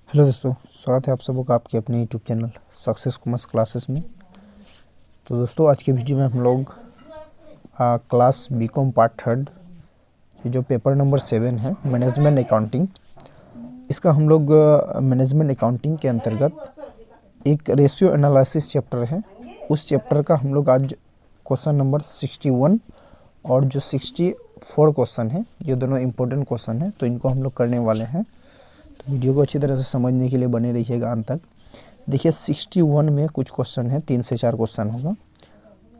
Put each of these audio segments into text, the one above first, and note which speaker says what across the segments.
Speaker 1: Hello दोस्तों, स्वागत है आप सबों का आपके अपने YouTube channel success commerce classes में। तो दोस्तों, आज की वीडियो में हम लोग क्लास बीकॉम पार्ट थर्ड ये जो पेपर नंबर 7 है मैनेजमेंट अकाउंटिंग, इसका हम लोग मैनेजमेंट अकाउंटिंग के अंतर्गत एक रेशियो एनालिसिस चैप्टर है, उस चैप्टर का हम लोग आज क्वेश्चन नंबर 61 और जो 64 क्वेश्चन है, ये दोनों इम्पोर्टेंट क्वेश्चन है, तो इनको हम लोग करने वाले हैं। तो वीडियो को अच्छी तरह से समझने के लिए बने रहिएगा अंत तक। देखिए 61 में कुछ क्वेश्चन है, 3 से 4 क्वेश्चन होगा,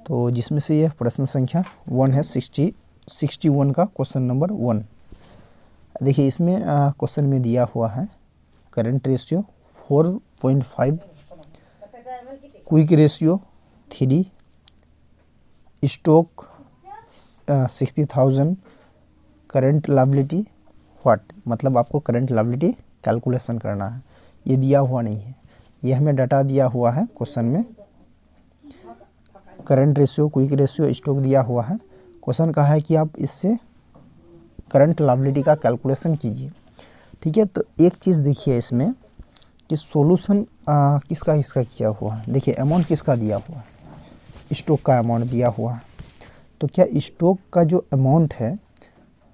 Speaker 1: तो जिसमें से ये प्रश्न संख्या 1 है 61 का क्वेश्चन नंबर 1। देखिए इसमें क्वेश्चन में दिया हुआ है current ratio 4.5, quick ratio 3, stock 60,000, current liability what, मतलब आपको करंट लायबिलिटी कैलकुलेशन करना है। ये दिया हुआ नहीं है, ये हमें डाटा दिया हुआ है क्वेश्चन में। Current ratio, quick ratio, stock दिया हुआ है। क्वेश्चन कहा है कि आप इससे करंट लायबिलिटी का कैलकुलेशन कीजिए। ठीक है, तो एक चीज़ देखिए इसमें कि सॉल्यूशन किसका किया हुआ है। देखिए अमाउंट किसका दिया हुआ है, स्टॉक का अमाउंट दिया हुआ है। तो क्या स्टॉक का जो अमाउंट है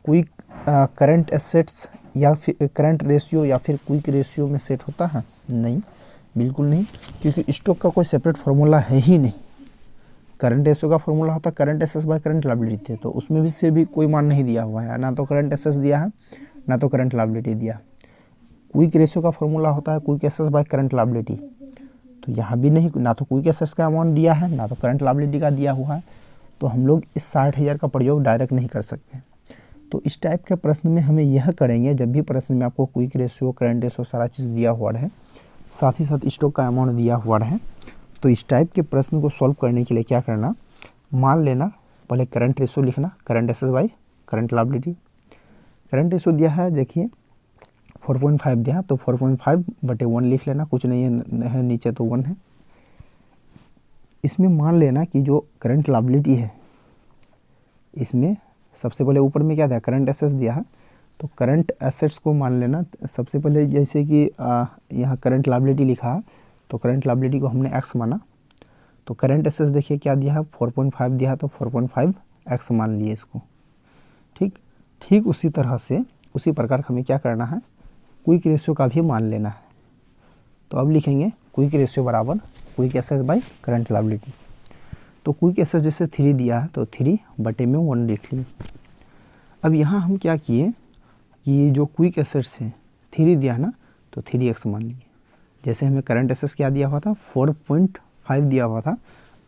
Speaker 1: क्विक करंट एसेट्स या फिर करंट रेशियो या फिर क्विक रेशियो में सेट होता है? नहीं, बिल्कुल नहीं, क्योंकि स्टॉक का कोई सेपरेट फार्मूला है ही नहीं। करंट रेशियो का फार्मूला होता है current assets by current liability, तो उसमें भी से भी कोई मान नहीं दिया हुआ है, ना तो करंट एसेट्स दिया है ना तो करंट लायबिलिटी दिया। क्विक रेशियो का फार्मूला होता है quick assets by current liability, तो यहाँ भी नहीं, ना तो क्विक एसेट्स का अमाउंट दिया है ना तो करंट लायबिलिटी का दिया हुआ है। तो हम लोग इस 60,000 का प्रयोग डायरेक्ट नहीं कर सकते। तो इस टाइप के प्रश्न में हमें यह करेंगे, जब भी प्रश्न में आपको क्विक रेशियो, करंट रेशियो सारा चीज़ दिया हुआ है, साथ ही साथ स्टॉक का अमाउंट दिया हुआ है, तो इस टाइप के प्रश्न को सॉल्व करने के लिए क्या करना, मान लेना, पहले करंट रेशियो लिखना, current assets by current liability. Current ratio दिया है, देखिए 4.5 दिया है, तो 4.5/1 लिख लेना, कुछ नहीं है नीचे, तो 1 है। इसमें मान लेना कि जो करंट लायबिलिटी है, इसमें सबसे पहले ऊपर में क्या दिया, करंट एसेट्स दिया है, तो करंट एसेट्स को मान लेना। सबसे पहले जैसे कि यहाँ करंट लायबिलिटी लिखा है, तो करंट लायबिलिटी को हमने एक्स माना, तो करंट एसेट्स देखिए क्या दिया है, 4.5 दिया है, तो 4.5 एक्स मान लिए इसको। ठीक उसी तरह से, उसी प्रकार हमें क्या करना है, क्विक रेशियो का भी मान लेना है। तो अब लिखेंगे क्विक रेशियो बराबर quick assets by current liability. तो क्विक एसेट्स जैसे 3 दिया है, तो 3/1 लिख लिए। अब यहाँ हम क्या किए कि ये जो क्विक एसेट्स है 3 दिया है ना, तो 3x मान लिए। जैसे हमें करंट एसेट्स क्या दिया हुआ था, 4.5 दिया हुआ था,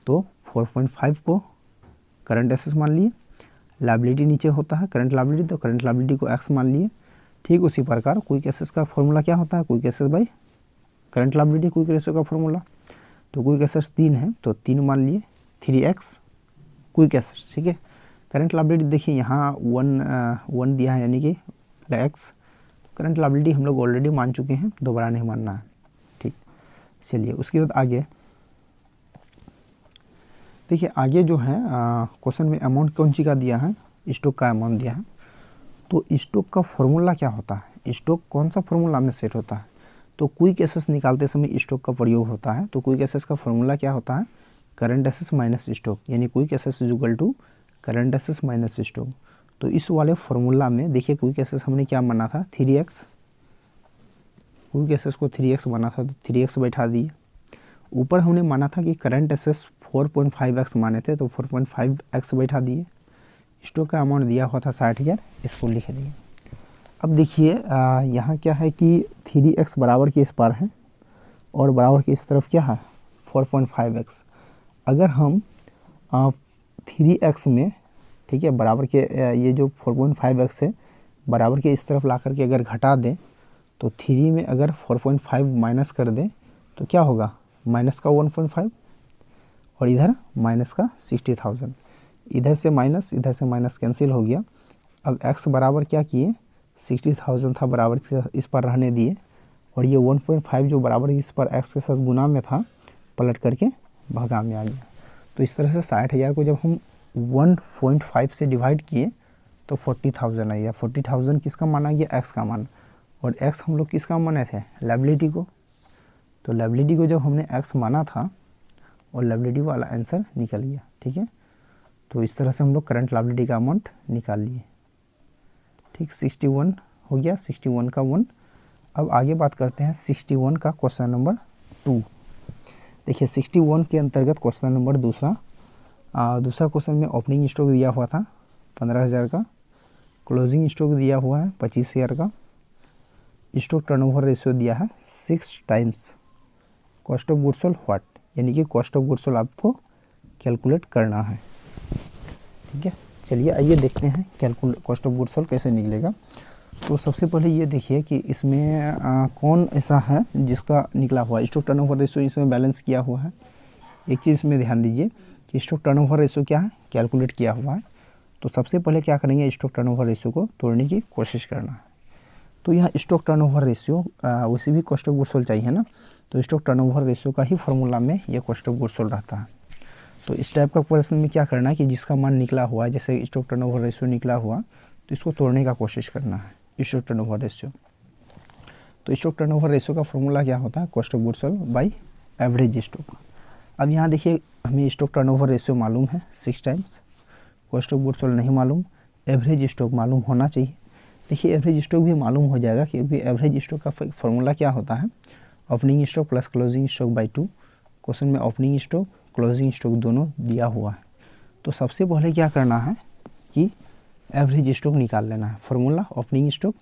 Speaker 1: तो 4.5 को करंट एसेट्स मान लिए। लायबिलिटी नीचे होता है करंट लायबिलिटी, तो करंट लायबिलिटी को x मान लिए। ठीक उसी प्रकार क्विक एसेट्स का फॉर्मूला क्या होता है, quick assets by current liability, quick ratio का फॉर्मूला। तो क्विक एसेट्स 3 है, तो 3 मान लिए, 3x क्विक एसेट्स। ठीक है, करंट लायबिलिटी देखिए यहाँ 1 दिया है, यानी कि x। करंट लायबिलिटी हम लोग ऑलरेडी मान चुके हैं, दोबारा नहीं मानना है। ठीक, चलिए उसके बाद आगे देखिए, आगे जो है क्वेश्चन में अमाउंट कौन सी का दिया है, स्टॉक का अमाउंट दिया है। तो स्टॉक का फॉर्मूला क्या होता है, स्टॉक कौन सा फॉर्मूला में सेट होता है, तो क्विक एसेट्स निकालते समय स्टॉक का प्रयोग होता है। तो क्विक एसेट्स का फॉर्मूला क्या होता है, करंट एसेट्स माइनस स्टॉक, यानी quick assets is equal to current assets minus stock. तो इस वाले फॉर्मूला में देखिए क्विक एसेट्स हमने क्या माना था, 3x, क्विक एसेट्स को 3x माना था, तो 3x बैठा दिए। ऊपर हमने माना था कि करंट एसेट्स 4.5x माने थे, तो 4.5x बैठा दिए। स्टॉक का अमाउंट दिया हुआ था 60,000, इसको लिख दिए। अब देखिए यहाँ क्या है कि 3x बराबर के इस पार है और बराबर के इस तरफ क्या है 4.5x। अगर हम 3x में, ठीक है, बराबर के ये जो 4.5x है, बराबर के इस तरफ ला करके अगर घटा दें, तो 3 में अगर 4.5 माइनस कर दें, तो क्या होगा, माइनस का 1.5 और इधर माइनस का 60,000। इधर से माइनस कैंसिल हो गया। अब x बराबर क्या किए, 60,000 था, बराबर इस पर रहने दिए, और ये 1.5 जो बराबर इस पर x के साथ गुना में था, पलट करके भागा में आ गया। तो इस तरह से 60,000 को जब हम 1.5 से डिवाइड किए, तो 40,000 आ गया। 40,000 किसका माना गया, x का मान। और x हम लोग किसका माने थे, लायबिलिटी को। तो लायबिलिटी को जब हमने x माना था और लायबिलिटी वाला आंसर निकल गया, ठीक है। तो इस तरह से हम लोग करंट लायबिलिटी का अमाउंट निकाल लिए, ठीक। 61 हो गया, 61 का 1। अब आगे बात करते हैं 61 का क्वेश्चन नंबर 2। देखिए 61 के अंतर्गत क्वेश्चन नंबर दूसरा क्वेश्चन में ओपनिंग स्टॉक दिया हुआ था 15,000 का, क्लोजिंग स्टॉक दिया हुआ है 25,000 का, स्टॉक टर्नओवर रेशियो दिया है 6 times, cost of goods sold what, यानी कि कॉस्ट ऑफ गुड्स सोल्ड आपको कैलकुलेट करना है, ठीक है। चलिए आइए देखते हैं calculate cost of goods sold कैसे निकलेगा। तो सबसे पहले ये देखिए कि इसमें कौन ऐसा है जिसका निकला हुआ है स्टॉक टर्नओवर रेशियो, इसमें बैलेंस किया हुआ है। एक चीज़ में ध्यान दीजिए कि स्टॉक टर्नओवर रेशियो क्या है, कैलकुलेट किया हुआ है। तो सबसे पहले क्या करेंगे, स्टॉक टर्नओवर रेशियो को तोड़ने की कोशिश करना है। तो यहाँ स्टॉक टर्नओवर रेशियो उसे भी कॉस्ट ऑफ गुड्स सोल्ड चाहिए ना, तो स्टॉक टर्नओवर रेशियो का ही फॉर्मूला में ये कॉस्ट ऑफ गुड्स सोल्ड रहता है। तो इस टाइप का क्वेश्चन में क्या करना है कि जिसका मान निकला हुआ है, जैसे स्टॉक टर्नओवर रेशियो निकला हुआ, तो इसको तोड़ने का कोशिश करना है स्टॉक टर्नओवर रेशियो। तो स्टॉक टर्नओवर रेशियो का फॉर्मूला क्या होता है, cost of goods sold by average stock. अब यहाँ देखिए हमें स्टॉक टर्नओवर रेशियो मालूम है 6 times, cost of goods sold नहीं मालूम, एवरेज स्टॉक मालूम होना चाहिए। देखिए एवरेज स्टॉक भी मालूम हो जाएगा क्योंकि एवरेज स्टॉक का फॉर्मूला क्या होता है, opening stock plus closing stock by 2। Question में ओपनिंग स्टॉक क्लोजिंग स्टॉक दोनों दिया हुआ है। तो सबसे पहले क्या करना है कि एवरेज स्टॉक निकाल लेना है। Formula opening stock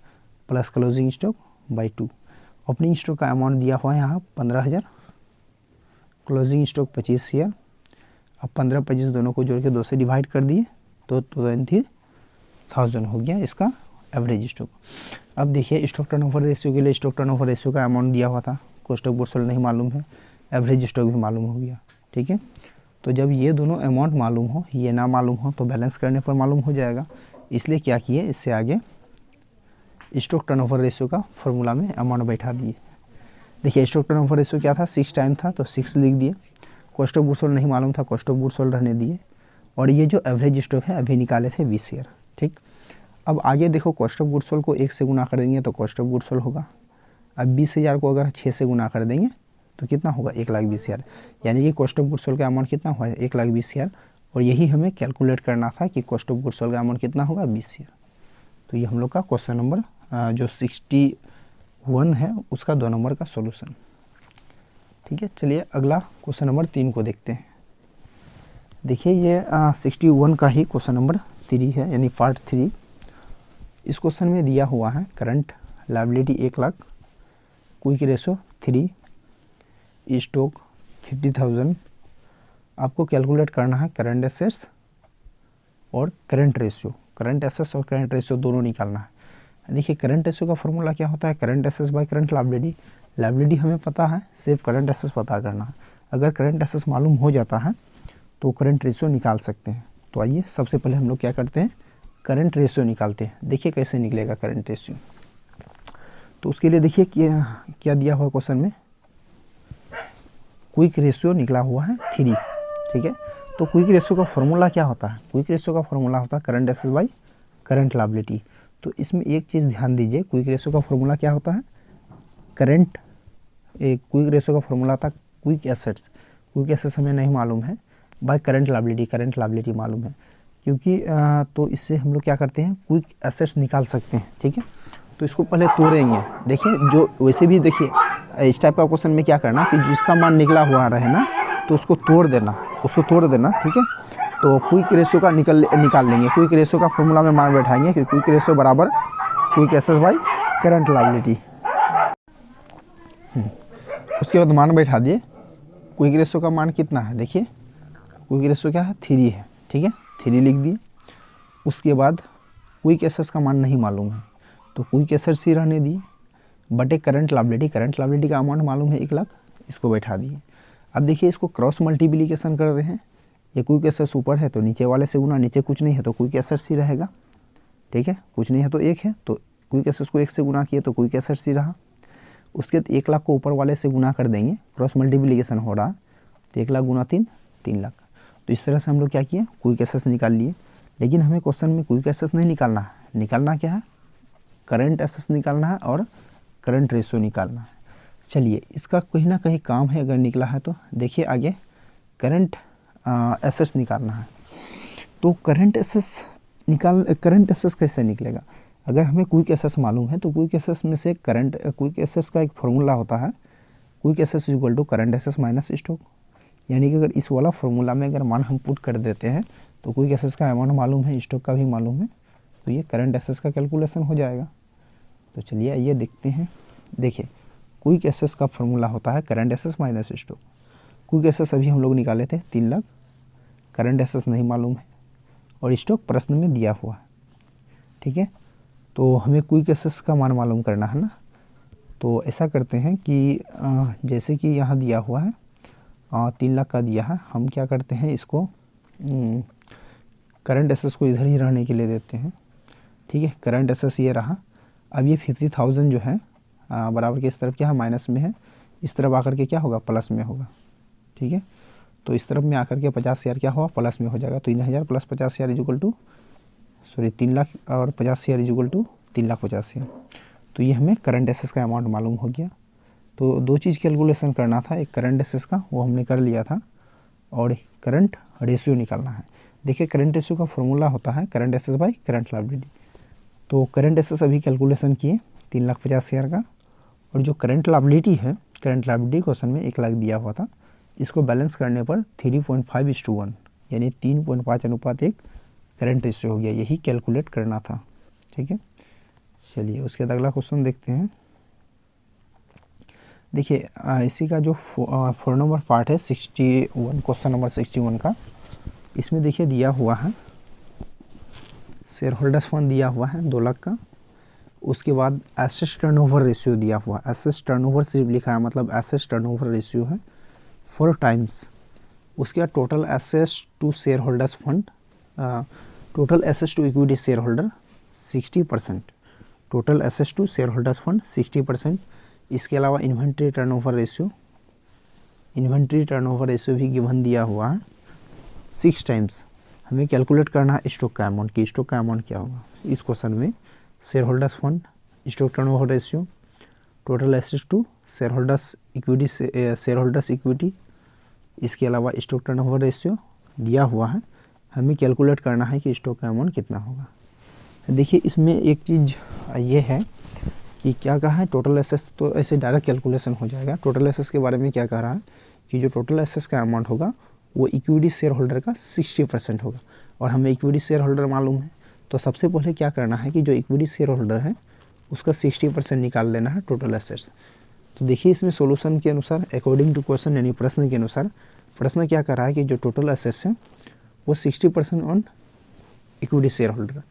Speaker 1: plus closing stock by 2। Opening stock का अमाउंट दिया हुआ है यहाँ 15,000, क्लोजिंग स्टॉक 25,000। अब 15-25 दोनों को जोड़ के 2 से डिवाइड कर दिए तो 20,000 हो गया इसका एवरेज स्टॉक। अब देखिए स्टॉक टर्नओवर रेशियो के लिए स्टॉक टर्नओवर रेशियो का अमाउंट दिया हुआ था, कॉस्ट ऑफ गुड्स सोल्ड नहीं मालूम है, एवरेज स्टॉक भी मालूम हो गया, ठीक है। तो जब ये दोनों अमाउंट मालूम हो, ये ना मालूम हो, तो बैलेंस करने पर मालूम हो जाएगा। इसलिए क्या किए, इससे आगे स्टॉक टर्नओवर रेशियो का फॉर्मूला में अमाउंट बैठा दिए। देखिए स्टॉक टर्नओवर रेशियो क्या था, 6 टाइम था तो 6 लिख दिए। कॉस्ट ऑफ गुड्स सोल्ड नहीं मालूम था, कॉस्ट ऑफ गुड्स सोल्ड रहने दिए। और ये जो एवरेज स्टॉक है अभी निकाले थे 20 शेयर, ठीक। अब आगे देखो कॉस्ट ऑफ गुड्स सोल्ड को 1 से गुना कर देंगे तो कॉस्ट ऑफ गुड्स सोल्ड होगा। अब 20,000 को अगर 6 से गुना कर देंगे तो कितना होगा, 1,20,000। यानी कि कॉस्ट ऑफ गुड्स सोल्ड का अमाउंट कितना हुआ है, 1,20,000। और यही हमें कैलकुलेट करना था कि कॉस्ट ऑफ गुड्स सोल्ड का अमाउंट कितना होगा, 20 शेयर। तो ये हम लोग का क्वेश्चन नंबर जो 61 है उसका 2 नंबर का सोल्यूशन, ठीक है। चलिए अगला क्वेश्चन नंबर 3 को देखते हैं। देखिए ये 61 का ही क्वेश्चन नंबर 3 है, यानी पार्ट 3। इस क्वेश्चन में दिया हुआ है current liability 1 lakh, quick ratio 3, stock 50,000। आपको कैलकुलेट करना है करंट एसेट्स और करंट रेशियो। करंट एसेट्स और करंट रेशियो दोनों निकालना है। देखिए करंट रेशियो का फॉर्मूला क्या होता है, current assets by current liability. Liability हमें पता है, सिर्फ करंट एसेट्स पता करना है। अगर करंट एसेट्स मालूम हो जाता है तो करंट रेशियो निकाल सकते हैं। तो आइए सबसे पहले हम लोग क्या करते हैं, करंट रेशियो निकालते हैं। देखिए कैसे निकलेगा करंट रेशियो। तो उसके लिए देखिए क्या दिया हुआ क्वेश्चन में, क्विक रेशियो निकला हुआ है 3, ठीक है। तो क्विक रेशियो का फॉर्मूला क्या होता है, क्विक रेशियो का फॉर्मूला होता है current assets by current liability. तो इसमें एक चीज़ ध्यान दीजिए, क्विक रेशियो का फॉर्मूला क्या होता है, क्विक रेशियो का फॉर्मूला था क्विक एसेट्स। क्विक एसेट्स हमें नहीं मालूम है, bye current liability, current liability मालूम है। क्योंकि तो इससे हम लोग क्या करते हैं, क्विक एसेट्स निकाल सकते हैं, ठीक है। तो इसको पहले तोड़ेंगे। देखिए जो वैसे भी देखिए इस टाइप का क्वेश्चन में क्या करना कि जिसका मान निकला हुआ रहे ना तो उसको तोड़ देना, ठीक है। तो क्विक रेशियो का निकाल लेंगे। क्विक रेशियो का फॉर्मूला में मान बैठाएंगे कि क्विक रेशियो बराबर quick assets by current liability. उसके बाद मान बैठा दिए। क्विक रेशियो का मान कितना है, देखिए क्विक रेशियो क्या है, 3 है, ठीक है, 3 लिख दिए। उसके बाद क्विक एसेट्स का मान नहीं मालूम है तो क्विक एसेट्स ही रहने दिए, बटे करंट लायबिलिटी। करंट लायबिलिटी का अमाउंट मालूम है 1 लाख, इसको बैठा दिए। अब देखिए इसको क्रॉस मल्टीप्लिकेशन कर रहे हैं। ये क्विक एसेट्स ऊपर है तो नीचे वाले से गुना, नीचे कुछ नहीं है तो क्विक एसेट्स ही रहेगा, ठीक है। कुछ नहीं है तो 1 है तो क्विक एसेट्स को 1 से गुना किए तो क्विक एसेट्स ही रहा। उसके बाद 1 लाख को ऊपर वाले से गुना कर देंगे, क्रॉस मल्टीप्लिकेशन हो रहा तो 1 लाख गुना 3, 3 लाख। तो इस तरह से हम लोग क्या किए, क्विक एसेट्स निकाल लिए। लेकिन हमें क्वेश्चन में क्विक एसेट्स नहीं निकालना है, निकालना क्या है, करंट एसेट्स निकालना है और करंट रेशियो निकालना है। चलिए इसका कहीं ना कहीं काम है, अगर निकला है तो देखिए आगे करंट एसेट्स निकालना है। तो करंट एसेट्स कैसे निकलेगा? अगर हमें क्विक एसेट्स मालूम है तो क्विक एसेट्स में से क्विक एसेट्स का एक फॉर्मूला होता है, quick assets equal to current assets minus stock. यानी कि अगर इस वाला फॉर्मूला में अगर मान हम पुट कर देते हैं तो क्विक एसेट्स का अमाउंट मालूम है, स्टॉक का भी मालूम है, तो ये करंट एसेट्स का कैलकुलेशन हो जाएगा। तो चलिए आइए देखते हैं। देखिए क्विक एसेट्स का फॉर्मूला होता है current assets minus stock. Quick assets अभी हम लोग निकाले थे 3 लाख, करंट एसेट्स नहीं मालूम है और स्टॉक प्रश्न में दिया हुआ है। ठीक है, तो हमें क्विक एसेट्स का मान मालूम करना है ना। तो ऐसा करते हैं कि जैसे कि यहाँ दिया हुआ है 3 लाख का दिया है, हम क्या करते हैं इसको करंट एसेट्स को इधर ही रहने के लिए देते हैं। ठीक है, करंट एसेट्स ये रहा। अब ये 50,000 जो है बराबर के इस तरफ क्या है माइनस में है, इस तरफ आकर के क्या होगा प्लस में होगा। ठीक है, तो इस तरफ में आकर के 50,000 क्या हुआ प्लस में हो जाएगा। 3,000 प्लस 50,000 इक्वल टू 3 लाख और 50,000 इक्वल टू 3,50,000। तो ये हमें करंट एसेट्स का अमाउंट मालूम हो गया। तो 2 चीज़ कैलकुलेशन करना था, एक करंट एसेट्स का वो हमने कर लिया था और करंट रेशियो निकालना है। देखिए करंट रेशियो का फॉर्मूला होता है current assets by current liability. तो करंट एसेट्स अभी कैलकुलेशन किए 3,50,000 का, और जो करंट लायबिलिटी है, करंट लायबिलिटी क्वेश्चन में 1 लाख दिया हुआ था, इसको बैलेंस करने पर 3.5:1 यानी 3.5:1 करंट रेशियो हो गया। यही कैलकुलेट करना था। ठीक है, चलिए उसके बाद अगला क्वेश्चन देखते हैं। देखिए इसी का जो 4 नंबर पार्ट है 61, क्वेश्चन नंबर 61 का, इसमें देखिए दिया हुआ है शेयर होल्डर्स फंड दिया हुआ है 2 लाख का। उसके बाद एसेट्स टर्नओवर रेशियो दिया हुआ है। एसेट्स टर्नओवर सिर्फ लिखा है, मतलब एसेट्स टर्नओवर रेशियो है 4 टाइम्स। उसके बाद total assets to share holders fund, total assets to equity share holder 60%, total assets to share holders fund 60%। इसके अलावा inventory turnover ratio, inventory turnover ratio भी गिवन दिया हुआ है 6 टाइम्स। हमें कैलकुलेट करना है स्टॉक का अमाउंट, कि स्टॉक का अमाउंट क्या होगा इस क्वेश्चन में। Share holders fund, stock turnover ratio, total assets to share holders equity, share holders equity, इसके अलावा स्टॉक टर्नओवर रेशियो दिया हुआ है। हमें कैलकुलेट करना है कि स्टॉक का अमाउंट कितना होगा। देखिए इसमें एक चीज़ ये है कि क्या कहा है टोटल एसेट्स, तो ऐसे डायरेक्ट कैलकुलेशन हो जाएगा। टोटल एसेट्स के बारे में क्या कह रहा है कि जो टोटल एसेट्स का अमाउंट होगा वो इक्विटी शेयर होल्डर का 60% होगा, और हमें इक्विटी शेयर होल्डर मालूम है। तो सबसे पहले क्या करना है कि जो इक्विटी शेयर होल्डर है उसका 60% निकाल लेना है टोटल एसेट्स। तो देखिए इसमें सॉल्यूशन के अनुसार अकॉर्डिंग टू क्वेश्चन, यानी प्रश्न के अनुसार, प्रश्न क्या कर रहा है कि जो टोटल एसेट्स है वो 60% ऑन इक्विटी शेयर होल्डर,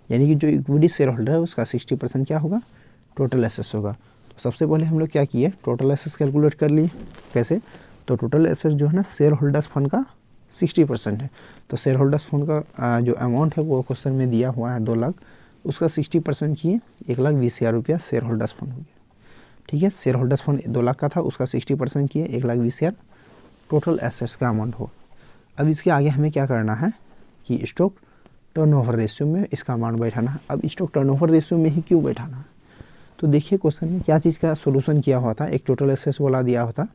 Speaker 1: यानी कि जो इक्विटी शेयर होल्डर है उसका 60% क्या होगा टोटल एसेट्स होगा। तो सबसे पहले हम लोग क्या किए टोटल एसेट्स कैलकुलेट कर लिए। कैसे? तो टोटल एसेट्स जो है ना शेयर होल्डर्स फंड का 60% है। तो शेयर होल्डर्स फंड का जो अमाउंट है वो क्वेश्चन में दिया हुआ है 2 लाख, उसका 60% किए 1,20,000 रुपया शेयर होल्डर्स फंड हो गया। ठीक है, शेयर होल्डर्स फंड 2 लाख का था, उसका 60% किए 1,20,000 टोटल एसेट्स का अमाउंट हो। अब इसके आगे हमें क्या करना है कि स्टॉक टर्नओवर रेशियो में इसका अमाउंट बैठाना है। अब स्टॉक टर्नओवर रेशियो में ही क्यों बैठाना है? तो देखिए क्वेश्चन में क्या चीज़ का सोल्यूशन किया हुआ था, एक टोटल एसेट्स वाला दिया होता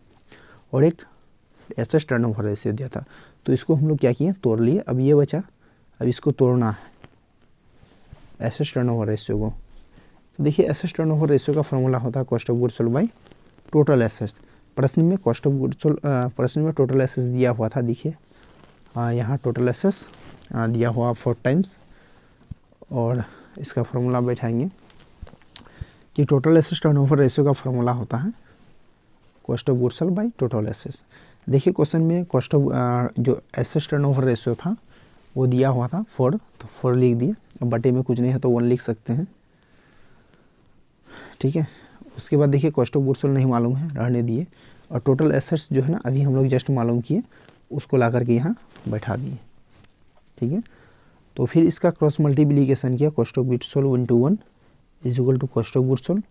Speaker 1: और एक एसेट्स टर्नओवर रेशियो दिया था। तो इसको हम लोग क्या किए तोड़ लिए। अब ये बचा, अब इसको तोड़ना है एसेट्स टर्नओवर रेशियो को। तो देखिए एसेट्स टर्नओवर रेशियो का फॉर्मूला होता है cost of goods sold by total assets. प्रश्न में कॉस्ट ऑफ गुड्स सोल्ड, प्रश्न में टोटल एसेट्स दिया हुआ था। देखिए यहाँ टोटल एसेट्स दिया हुआ 4 टाइम्स, और इसका फॉर्मूला बैठाएंगे कि टोटल एसेट्स टर्नओवर रेशियो का फॉर्मूला होता है cost of goods sold by total assets. देखिए क्वेश्चन में कॉस्ट ऑफ जो एसेट्स टर्नओवर रेशियो था वो दिया हुआ था 4, तो 4 लिख दिए। अब बटे में कुछ नहीं है तो 1 लिख सकते हैं। ठीक है, उसके बाद देखिए कॉस्ट ऑफ गुड्स सोल्ड नहीं मालूम है, रहने दिए। और टोटल एसेट्स जो है ना अभी हम लोग जस्ट मालूम किए, उसको ला करके यहाँ बैठा दिए। ठीक है, तो फिर इसका क्रॉस मल्टीप्लिकेशन किया, cost of goods sold 1 to 1 is equal to cost of goods sold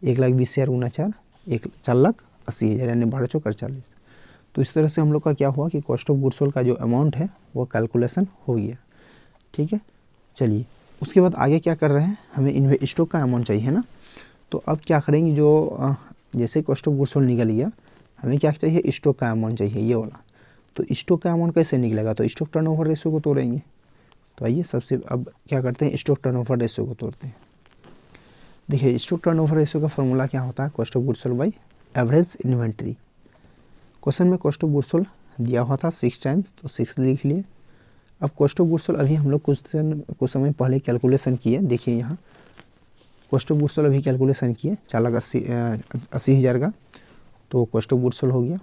Speaker 1: 1,20,000 गुना 4, 4,80,000 यानी 12/40। तो इस तरह से हम लोग का क्या हुआ कि कॉस्ट ऑफ गुड्स सोल्ड का जो अमाउंट है वो कैलकुलेशन हो गया। ठीक है, चलिए उसके बाद आगे क्या कर रहे हैं, हमें स्टॉक का अमाउंट चाहिए ना। तो अब क्या करेंगे, जो जैसे कॉस्ट ऑफ गुड्स सोल्ड निकल गया, हमें क्या चाहिए, स्टॉक का अमाउंट चाहिए ये वाला। तो स्टॉक का अमाउंट कैसे निकलेगा, तो स्टॉक टर्नओवर रेशियो को तोड़ेंगे। तो आइए सबसे अब क्या करते हैं, स्टॉक टर्नओवर रेशियो को तोड़ते हैं। देखिए स्टॉक टर्नओवर रेशियो का फॉर्मूला क्या होता है, cost of goods sold by average inventory. Question में कॉस्ट ऑफ गुड्स सोल्ड दिया हुआ था 6 टाइम्स, तो 6 लिख लिए। अब कॉस्ट ऑफ गुड्स सोल्ड अभी हम लोग कुछ समय पहले कैलकुलेशन किए, देखिए यहाँ कॉस्ट ऑफ गुड्स सोल्ड अभी कैलकुलेशन किए 4,80,000 का, तो कॉस्ट ऑफ गुड्स सोल्ड हो गया,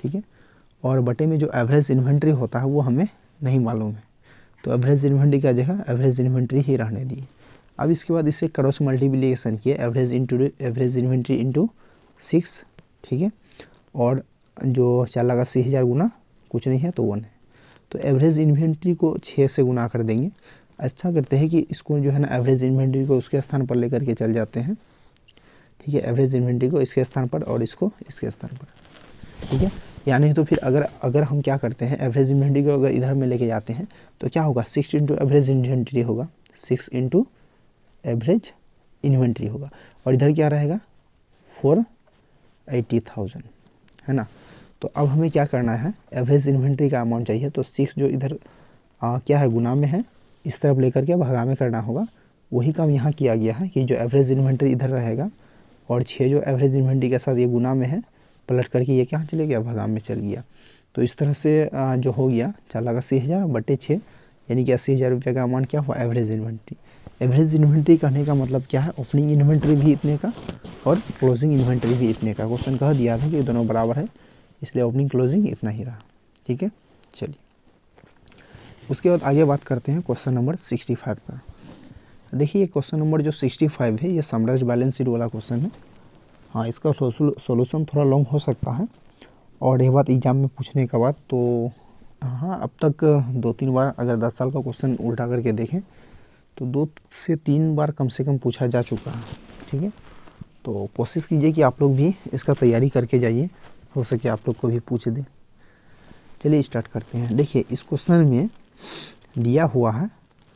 Speaker 1: ठीक है। और बटे में जो एवरेज इन्वेंट्री होता है वो हमें नहीं मालूम है, तो एवरेज इन्वेंट्री का जगह एवरेज इन्वेंट्री ही रहने दी। अब इसके बाद इससे क्रॉस मल्टीप्लिकेशन किए, एवरेज इन्वेंट्री इंटू 6, ठीक है। और जो 4,80,000 गुना कुछ नहीं है तो 1 है, तो एवरेज इन्वेंट्री को 6 से गुना कर देंगे। अच्छा करते हैं कि इसको जो है ना एवरेज इन्वेंट्री को उसके स्थान पर लेकर के चल जाते हैं, ठीक है। एवरेज इन्वेंट्री को इसके स्थान पर और इसको इसके स्थान पर, ठीक है। यानी तो फिर अगर हम क्या करते हैं, एवरेज इन्वेंट्री को अगर इधर में लेके जाते हैं तो क्या होगा, 6 इंटू एवरेज इन्वेंट्री होगा, 6 इंटू एवरेज इन्वेंट्री होगा, और इधर क्या रहेगा 480,000, है ना। तो अब हमें क्या करना है, एवरेज इन्वेंट्री का अमाउंट चाहिए, तो 6 जो इधर क्या है गुना में है, इस तरफ लेकर के भगा में करना होगा। वही काम यहाँ किया गया है कि जो एवरेज इन्वेंट्री इधर रहेगा और 6 जो एवरेज इन्वेंट्री के साथ ये गुना में है, पलट करके ये क्या चले गया, भगा में चल गया। तो इस तरह से जो हो गया 4,80,000 बटे 6, यानी कि 80,000 रुपये का अमाउंट क्या हुआ, एवरेज इन्वेंट्री। एवरेज इन्वेंट्री कहने का मतलब क्या है, ओपनिंग इन्वेंट्री भी इतने का और क्लोजिंग इन्वेंट्री भी इतने का। क्वेश्चन कह दिया था कि दोनों बराबर है, इसलिए ओपनिंग क्लोजिंग इतना ही रहा, ठीक है। चलिए उसके बाद आगे बात करते हैं क्वेश्चन नंबर 65 का। देखिए ये क्वेश्चन नंबर जो 65 है, ये समराइज बैलेंस शीट वाला क्वेश्चन है। हाँ, इसका सॉल्यूशन थोड़ा लॉन्ग हो सकता है, और ये बात एग्जाम में पूछने का बाद तो हाँ, अब तक 2-3 बार अगर 10 साल का क्वेश्चन उल्टा करके देखें तो 2 से 3 बार कम से कम पूछा जा चुका है, ठीक है। तो कोशिश कीजिए कि आप लोग भी इसका तैयारी करके जाइए, हो सके आप लोग को भी पूछ दें। चलिए स्टार्ट करते हैं। देखिए इस क्वेश्चन में दिया हुआ है,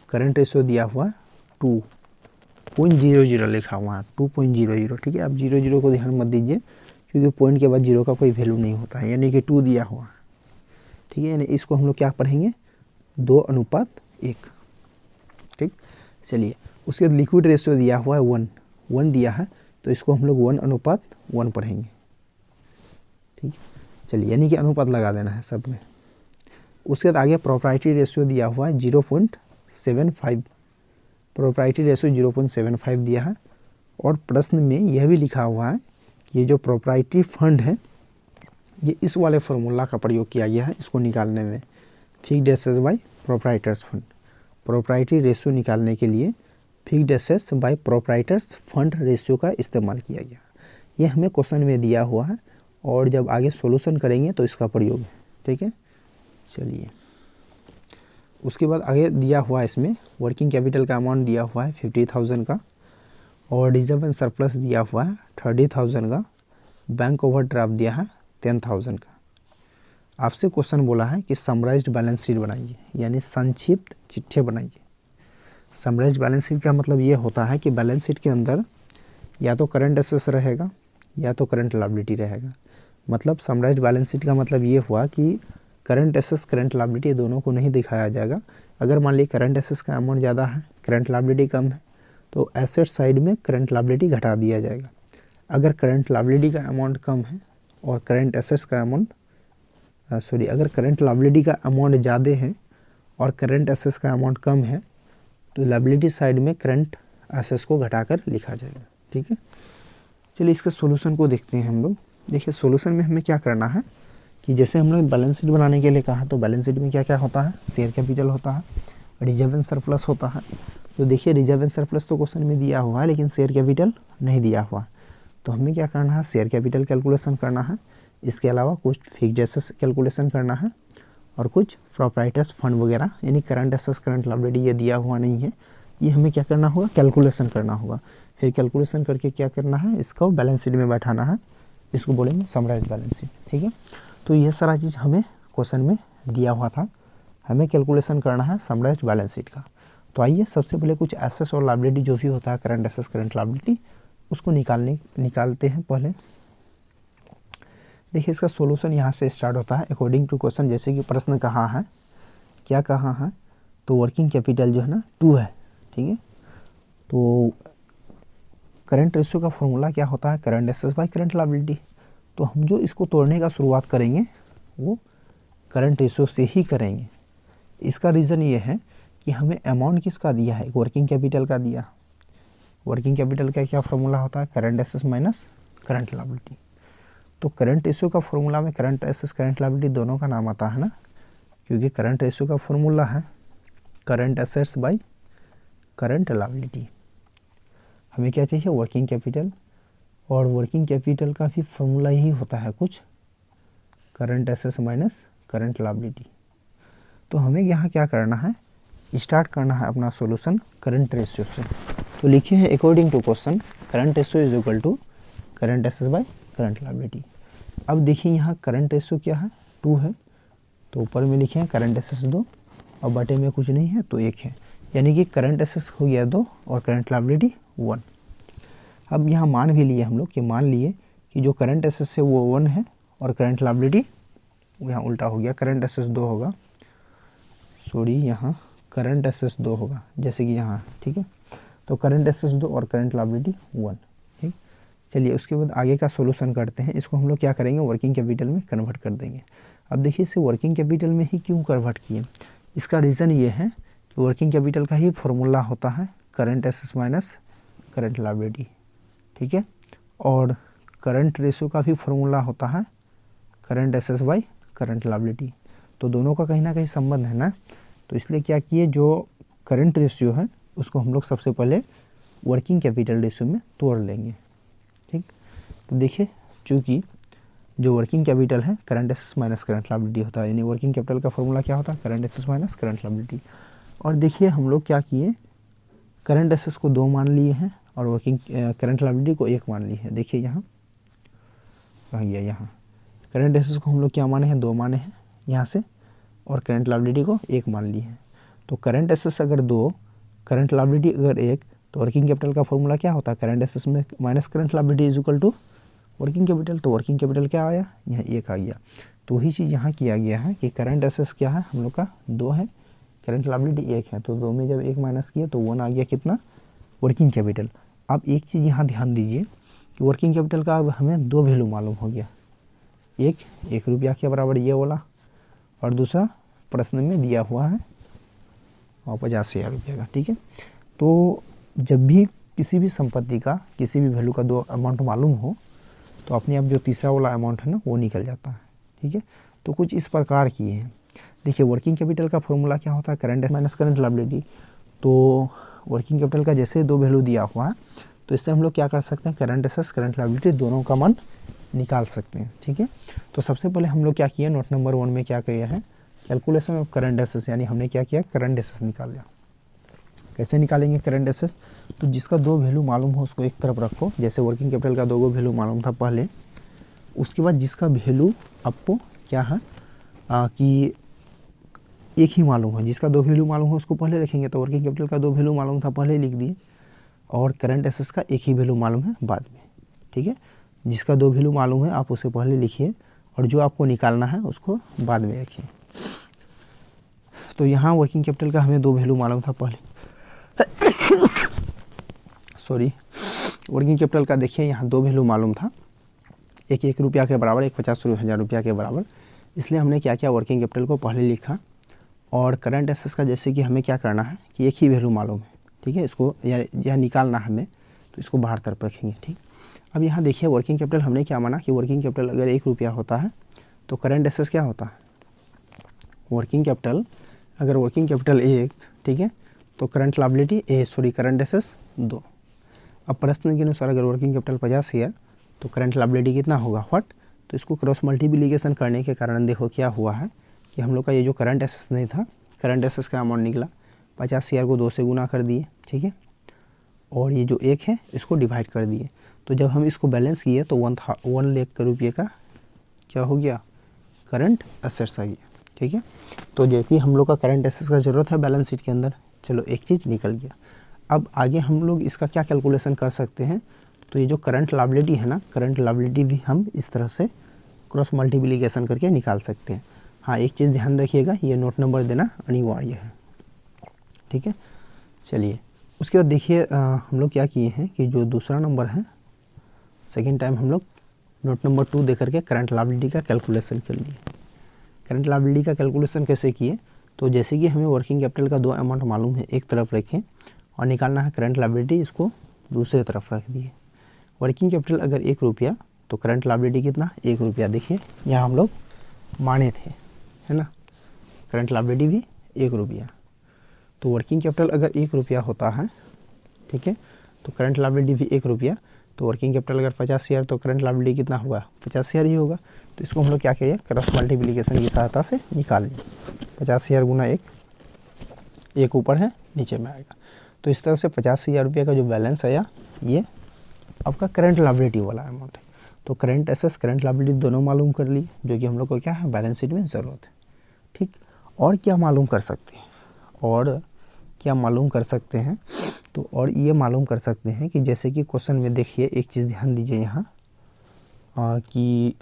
Speaker 1: करंट रेशियो दिया हुआ है 2.00 लिखा हुआ है, 2.00, ठीक है। आप 00 को ध्यान मत दीजिए, क्योंकि पॉइंट के बाद 0 का कोई वैल्यू नहीं होता है, यानी कि 2 दिया हुआ है, ठीक है। यानी इसको हम लोग क्या पढ़ेंगे, 2:1, ठीक। चलिए उसके बाद लिक्विड रेशियो दिया हुआ है 1 दिया है, तो इसको हम लोग 1:1 पढ़ेंगे, ठीक है। चलिए यानी कि अनुपात लगा देना है सब में। उसके बाद आगे प्रोप्राइटरी रेशियो दिया हुआ है 0.75, प्रोप्राइटरी रेशियो 0.75 दिया है। और प्रश्न में यह भी लिखा हुआ है कि ये जो प्रोप्राइटरी फंड है, ये इस वाले फार्मूला का प्रयोग किया गया है इसको निकालने में, fixed assets by proprietors fund. Proprietary ratio निकालने के लिए fixed assets by proprietors fund ratio का इस्तेमाल किया गया। ये हमें क्वेश्चन में दिया हुआ है, और जब आगे सॉल्यूशन करेंगे तो इसका प्रयोग है, ठीक है। चलिए उसके बाद आगे दिया हुआ है, इसमें वर्किंग कैपिटल का अमाउंट दिया हुआ है 50,000 का, और रिजर्व एंड सरप्लस दिया हुआ है 30,000 का, बैंक ओवरड्राफ्ट दिया है 10,000 का। आपसे क्वेश्चन बोला है कि समराइज्ड बैलेंस शीट बनाइए, यानी संक्षिप्त चिट्ठे बनाइए। समराइज्ड बैलेंस शीट का मतलब ये होता है कि बैलेंस शीट के अंदर या तो करंट एसेट्स रहेगा या तो करंट लायबिलिटी रहेगा। मतलब समराइज्ड बैलेंस शीट का मतलब ये हुआ कि करंट एसेट्स करंट लायबिलिटी दोनों को नहीं दिखाया जाएगा। अगर मान लीजिए करंट एसेट्स का अमाउंट ज़्यादा है, करंट लायबिलिटी कम है, तो एसेट साइड में करंट लायबिलिटी घटा दिया जाएगा। अगर करंट लायबिलिटी का अमाउंट कम है और करंट एसेट्स का अमाउंट अगर करंट लायबिलिटी का अमाउंट ज़्यादा है और करंट एसेट्स का अमाउंट कम है, तो लायबिलिटी साइड में करंट एसेट्स को घटाकर लिखा जाएगा, ठीक है। चलिए इसके सॉल्यूशन को देखते हैं हम लोग। देखिए सॉल्यूशन में हमें क्या करना है कि जैसे हम लोग बैलेंस शीट बनाने के लिए कहा, तो बैलेंस शीट में क्या क्या होता है, शेयर कैपिटल होता है, रिजर्व एंड सरप्लस होता है। तो देखिए रिजर्व एंड सरप्लस तो क्वेश्चन में दिया हुआ है, लेकिन शेयर कैपिटल नहीं दिया हुआ। तो हमें क्या करना है, शेयर कैपिटल कैलकुलेशन करना है, इसके अलावा कुछ फिक्स्ड एसेट्स कैलकुलेशन करना है, और कुछ प्रोप्राइटर्स फंड वगैरह, यानी करंट एसेट्स करंट लायबिलिटी ये दिया हुआ नहीं है, ये हमें क्या करना होगा, कैलकुलेशन करना होगा। फिर कैलकुलेशन करके क्या करना है, इसको बैलेंस शीट में बैठाना है, इसको बोलेंगे समराइज बैलेंस शीट, ठीक है। तो ये सारा चीज़ हमें क्वेश्चन में दिया हुआ था, हमें कैलकुलेशन करना है समराइज बैलेंस शीट का। तो आइए सबसे पहले कुछ एसेट्स और लायबिलिटी जो भी होता है, करंट एसेट्स करंट लायबिलिटी, उसको निकालते हैं पहले। देखिए इसका सॉल्यूशन यहाँ से स्टार्ट होता है अकॉर्डिंग टू क्वेश्चन। जैसे कि प्रश्न कहाँ है, क्या कहाँ है, तो वर्किंग कैपिटल जो है ना 2 है, ठीक है। तो करंट रेशियो का फॉर्मूला क्या होता है, current assets by current liability. तो हम जो इसको तोड़ने का शुरुआत करेंगे वो करंट रेशियो से ही करेंगे। इसका रीज़न ये है कि हमें अमाउंट किसका दिया है, वर्किंग कैपिटल का दिया। वर्किंग कैपिटल का क्या फॉर्मूला होता है, current assets minus current liability. तो करंट रेशियो का फॉर्मूला में करंट एसेट्स करंट लायबिलिटी दोनों का नाम आता है ना, क्योंकि करंट रेशियो का फॉर्मूला है current assets by current liability. हमें क्या चाहिए, वर्किंग कैपिटल, और वर्किंग कैपिटल का भी फॉर्मूला यही होता है कुछ, current assets minus current liability. तो हमें यहाँ क्या करना है, स्टार्ट करना है अपना सॉल्यूशन करंट रेशियो से। तो लिखिए है according to question current ratio is equal to current assets by current liability. अब देखिए यहाँ करंट रेशियो क्या है, 2 है, तो ऊपर में लिखे हैं करंट एसेट्स 2 और बटे में कुछ नहीं है तो 1 है, यानी कि करंट एसेट्स हो गया 2 और करंट लायबिलिटी 1। अब यहाँ मान भी लिए हम लोग कि मान लिए कि जो करंट एसेट्स है वो 1 है और करंट लायबिलिटी यहाँ उल्टा हो गया, करंट एसेट्स 2 होगा, सॉरी यहाँ करंट एसेट्स 2 होगा जैसे कि यहाँ, ठीक है। तो करंट एसेट्स 2 और करंट लायबिलिटी 1, ठीक। चलिए उसके बाद आगे का सॉल्यूशन करते हैं। इसको हम लोग क्या करेंगे, वर्किंग कैपिटल में कन्वर्ट कर देंगे। अब देखिए इसे वर्किंग कैपिटल में ही क्यों कन्वर्ट किए, इसका रीज़न ये है कि वर्किंग कैपिटल का ही फॉर्मूला होता है current assets minus current liability, ठीक है। और करंट रेशियो का भी फॉर्मूला होता है current assets by current liability. तो दोनों का कहीं ना कहीं संबंध है ना, तो इसलिए क्या किए, जो करंट रेशियो है उसको हम लोग सबसे पहले वर्किंग कैपिटल रेशियो में तोड़ लेंगे, ठीक। तो देखिए चूँकि जो वर्किंग कैपिटल है current assets minus current liability होता है, यानी वर्किंग कैपिटल का फॉर्मूला क्या होता है, current assets minus current liability. और देखिए हम लोग क्या किए, करंट एसेट्स को 2 मान लिए हैं और वर्किंग करंट लायबिलिटी को 1 मान लिए हैं। देखिए यहाँ कहाँ गया, यहाँ करंट एसेट्स को हम लोग क्या माने हैं, 2 माने हैं यहाँ से, और करंट लायबिलिटी को 1 मान लिए हैं। तो करंट एसेट्स अगर 2, करंट लायबिलिटी अगर 1, तो वर्किंग कैपिटल का फॉर्मूला क्या होता है, करंट एसेट्स में minus current liability is equal to working capital. तो वर्किंग कैपिटल क्या आया, यहाँ 1 आ गया। तो वही चीज़ यहाँ किया गया है कि करंट एसेट्स क्या है हम लोग का 2 है, करंट लायबिलिटी 1 है, तो 2 में जब 1 माइनस किया तो 1 आ गया कितना, वर्किंग कैपिटल। अब एक चीज़ यहाँ ध्यान दीजिए कि वर्किंग कैपिटल का अब हमें 2 वैल्यू मालूम हो गया, एक रुपया के बराबर ये वाला, और दूसरा प्रश्न में दिया हुआ है और 50,000 रुपये का, ठीक है। तो जब भी किसी भी संपत्ति का किसी भी वैल्यू का 2 अमाउंट मालूम हो तो अपने आप जो तीसरा वाला अमाउंट है ना वो निकल जाता है, ठीक है। तो कुछ इस प्रकार की है। देखिए वर्किंग कैपिटल का फॉर्मूला क्या होता है, करंट माइनस करंट लायबिलिटी। तो वर्किंग कैपिटल का जैसे 2 वैल्यू दिया हुआ है तो इससे हम लोग क्या कर सकते हैं, करंट एसेट्स करंट लायबिलिटी दोनों का मान निकाल सकते हैं, ठीक है। तो सबसे पहले हम लोग क्या किया, नोट नंबर 1 में क्या किया है, कैलकुलेशन ऑफ करंट एसेट्स, यानी हमने क्या किया, करंट एसेट्स निकाल लिया। कैसे निकालेंगे करंट एसेट्स, तो जिसका 2 वैल्यू मालूम हो उसको एक तरफ रखो, जैसे वर्किंग कैपिटल का 2 वैल्यू मालूम था पहले, उसके बाद जिसका वैल्यू आपको क्या है कि एक ही मालूम है, जिसका 2 वैल्यू मालूम है उसको पहले रखेंगे। तो वर्किंग कैपिटल का 2 वैल्यू मालूम था पहले लिख दिए, और करंट एसेट्स का एक ही वैल्यू मालूम है बाद में, ठीक है। जिसका 2 वैल्यू मालूम है आप उसे पहले लिखिए और जो आपको निकालना है उसको बाद में रखिए। तो यहाँ वर्किंग कैपिटल का हमें 2 वैल्यू मालूम था पहले सॉरी, वर्किंग कैपिटल का देखिए यहाँ 2 वैल्यू मालूम था, एक 1 रुपया के बराबर, एक 50,000 रुपया के बराबर। इसलिए हमने क्या किया, वर्किंग कैपिटल को पहले लिखा। और करंट एसेट्स का जैसे कि हमें क्या करना है कि एक ही वैल्यू मालूम है, ठीक है, इसको यह निकालना हमें, तो इसको बाहर तरफ रखेंगे, ठीक। अब यहाँ देखिए वर्किंग कैपिटल हमने क्या माना कि वर्किंग कैपिटल अगर 1 रुपया होता है तो करंट एसेट्स क्या होता है, वर्किंग कैपिटल अगर वर्किंग कैपिटल 1, ठीक है, तो करंट लायबिलिटी करंट एसेट्स 2। अब प्रश्न के अनुसार अगर वर्किंग कैपिटल 50,000 तो करंट लायबिलिटी कितना होगा, व्हाट। तो इसको क्रॉस मल्टीप्लिकेशन करने के कारण देखो क्या हुआ है कि हम लोग का ये जो करंट एसेट्स नहीं था, करंट एसेट्स का अमाउंट निकला, 50,000 को 2 से गुना कर दिए, ठीक है, और ये जो 1 है इसको डिवाइड कर दिए। तो जब हम इसको बैलेंस किए तो 1 लाख रुपये का क्या हो गया, करंट एसेट्स आ गया, ठीक है। तो जो कि हम लोग का करंट एसेट्स का ज़रूरत है बैलेंस शीट के अंदर, चलो एक चीज़ निकल गया। अब आगे हम लोग इसका क्या कैलकुलेशन कर सकते हैं, तो ये जो करंट लायबिलिटी है ना, करंट लायबिलिटी भी हम इस तरह से क्रॉस मल्टीप्लिकेशन करके निकाल सकते हैं। हाँ, एक चीज़ ध्यान रखिएगा, ये नोट नंबर देना अनिवार्य है, ठीक है। चलिए उसके बाद देखिए हम लोग क्या किए हैं कि जो दूसरा नंबर है, सेकेंड टाइम हम लोग नोट नंबर 2 दे करके करंट लायबिलिटी का कैलकुलेशन कर लिए। करंट लायबिलिटी का कैलकुलेशन कैसे किए, तो जैसे कि हमें वर्किंग कैपिटल का 2 अमाउंट मालूम है, एक तरफ रखें और निकालना है करंट लायबिलिटी, इसको दूसरे तरफ रख दिए। वर्किंग कैपिटल अगर 1 रुपया तो करंट लायबिलिटी कितना, 1 रुपया। देखिए यहाँ हम लोग माने थे, है ना, करंट लायबिलिटी भी 1 रुपया। तो वर्किंग कैपिटल अगर 1 रुपया होता है, ठीक है, तो करंट लायबिलिटी भी 1 रुपया। तो वर्किंग कैपिटल अगर 50 शेयर तो करंट लायबिलिटी कितना होगा, 50 शेयर ही होगा। तो इसको हम लोग क्या करिए, क्रॉस मल्टीप्लिकेशन की सहायता से निकाल लिए। 50 शेयर गुना 1, 1 ऊपर है नीचे में आएगा। तो इस तरह से 50,000 रुपये का जो बैलेंस आया, ये आपका करंट लायबिलिटी वाला अमाउंट है। तो करंट एसेट्स करंट लायबिलिटी दोनों मालूम कर लिए, जो कि हम लोग को क्या है, बैलेंस शीट में ज़रूरत है, ठीक। और क्या मालूम कर सकते हैं, और क्या मालूम कर सकते हैं, तो और ये मालूम कर सकते हैं कि जैसे कि क्वेश्चन में देखिए, एक चीज़ ध्यान दीजिए यहाँ कि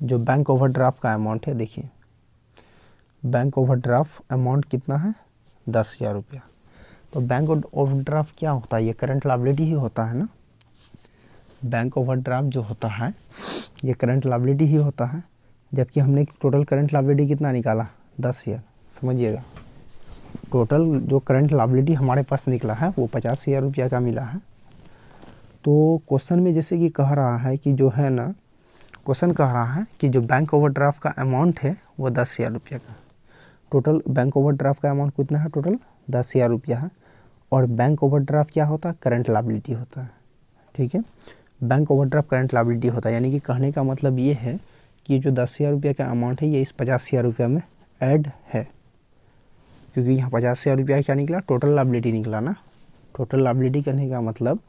Speaker 1: जो बैंक ओवरड्राफ्ट का अमाउंट है, देखिए बैंक ओवरड्राफ्ट अमाउंट कितना है, 10,000 रुपया। तो बैंक ओवरड्राफ्ट क्या होता है, ये करंट लायबिलिटी ही होता है ना। बैंक ओवरड्राफ्ट जो होता है ये करंट लायबिलिटी ही होता है, जबकि हमने टोटल करंट लायबिलिटी कितना निकाला, 10,000। समझिएगा, टोटल जो करंट लायबिलिटी हमारे पास निकला है वो 50,000 रुपया का मिला है। तो क्वेश्चन में जैसे कि कह रहा है कि जो है ना, क्वेश्चन कह रहा है कि जो बैंक ओवरड्राफ्ट का अमाउंट है वो 10,000 रुपया का। टोटल बैंक ओवरड्राफ्ट का अमाउंट कितना है, टोटल 10,000 रुपया है। और बैंक ओवरड्राफ्ट क्या होता है, करंट लायबिलिटी होता है, ठीक है। बैंक ओवरड्राफ्ट करंट लायबिलिटी होता है, यानी कि कहने का मतलब ये है कि जो 10,000 रुपये का अमाउंट है ये इस 50,000 रुपया में ऐड है, क्योंकि यहाँ 50,000 रुपया क्या निकला, टोटल लायबिलिटी निकला ना। टोटल लायबिलिटी कहने का मतलब